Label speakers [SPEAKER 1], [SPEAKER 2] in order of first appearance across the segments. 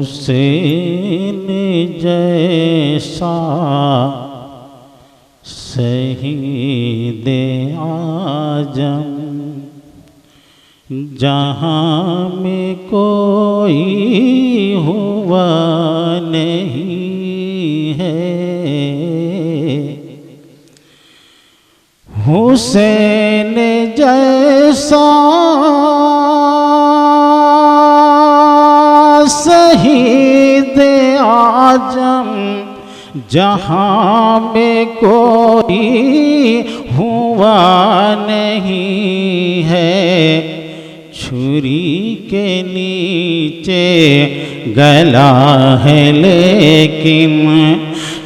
[SPEAKER 1] हुसैन जैसा शहीद आजम जहाँ में कोई हुआ नहीं है। हुसैन जैसा शहीद आजम जहाँ में कोई हुआ नहीं है। छुरी के नीचे गला है लेकिन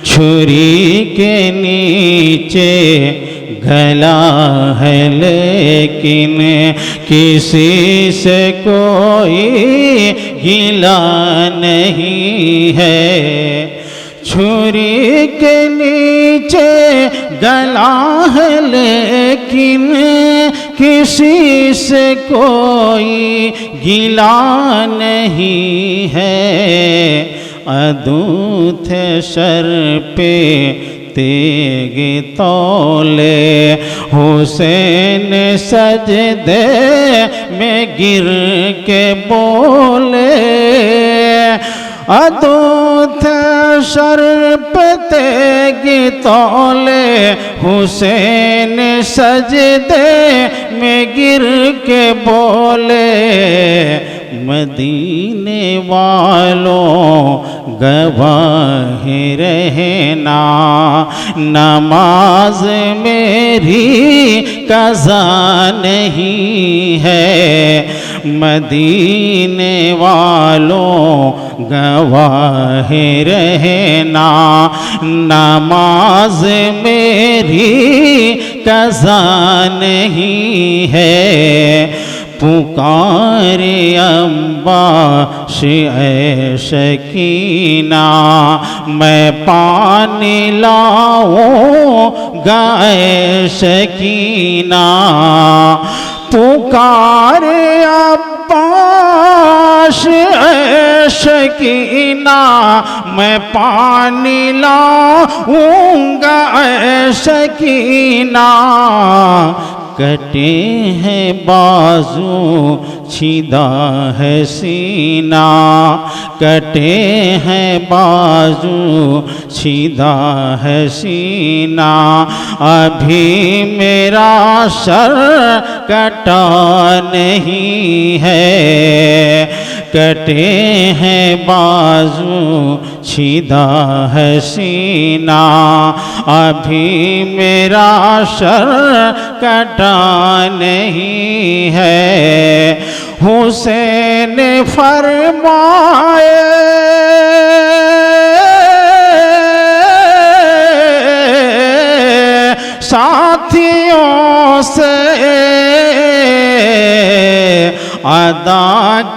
[SPEAKER 1] छुरी के नीचे गला है लेकिन किसी से कोई गिला नहीं है। छुरी के नीचे गला है लेकिन किसी से कोई गिला नहीं है। अदूत सर पे तेग तौले हुसैन सजदे में गिर के बोले। अदूत सर पे तेग तौले हुसैन सजदे में गिर के बोले। मदीने वालों गवाह रहना नमाज मेरी कज़ा नहीं है। मदीने वालों गवाह रहना नमाज मेरी कज़ा नहीं है। पुकारे अम्बाश ऐ शकीना मैं पानी लाऊंगा ऐ शकीना। पुकारे अब्बास ऐ शकीना मैं पानी लाऊंगा ऐ शकीना। कटे हैं बाजू छिदा है सीना कटे हैं बाजू छिदा है सीना। अभी मेरा सर कटा नहीं है कटे हैं बाजू छिदा है सीना। अभी मेरा सर कटा नहीं है। हुसैन फरमाए साथियों से अदा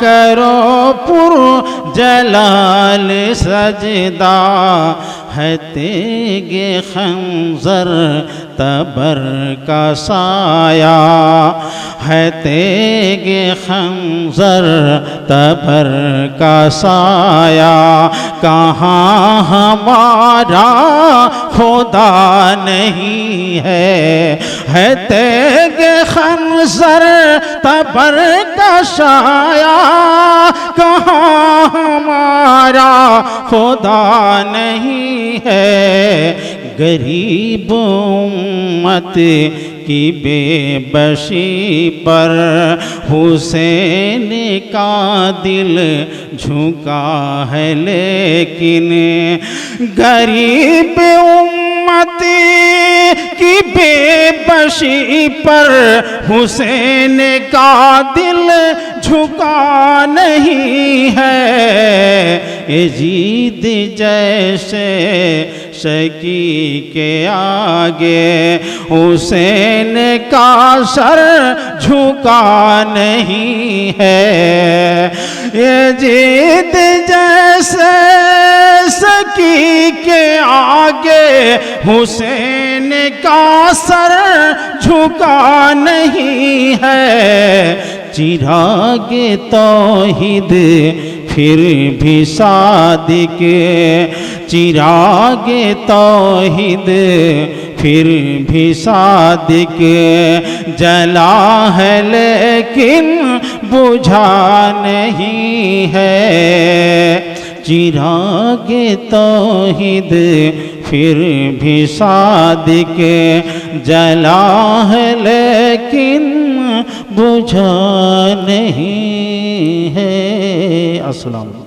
[SPEAKER 1] करो पुर जलाल सजदा है तेगे खंजर तबर का साया है तेगे खंजर तबर का साया। कहाँ हमारा खुदा नहीं है तेगे खंजर तबर का साया। कहाँ हमारा खुदा नहीं है। गरीब उम्मत की बेबसी पर हुसैन का दिल झुका है लेकिन गरीब उम्मत की बेबसी पर हुसैन का दिल झुका नहीं है। यजीद जैसे शकी के आगे हुसैन का सर झुका नहीं है। यजीद जैसे शकी के आगे हुसैन का सर झुका नहीं है। चिराग तौहीद फिर भी सादिक चिरागे तौहीद फिर भी सादिक जला है लेकिन बुझा नहीं है चिरागे तौहीद फिर भी सादिक जला है लेकिन बुझा नहीं है। अस्सलाम।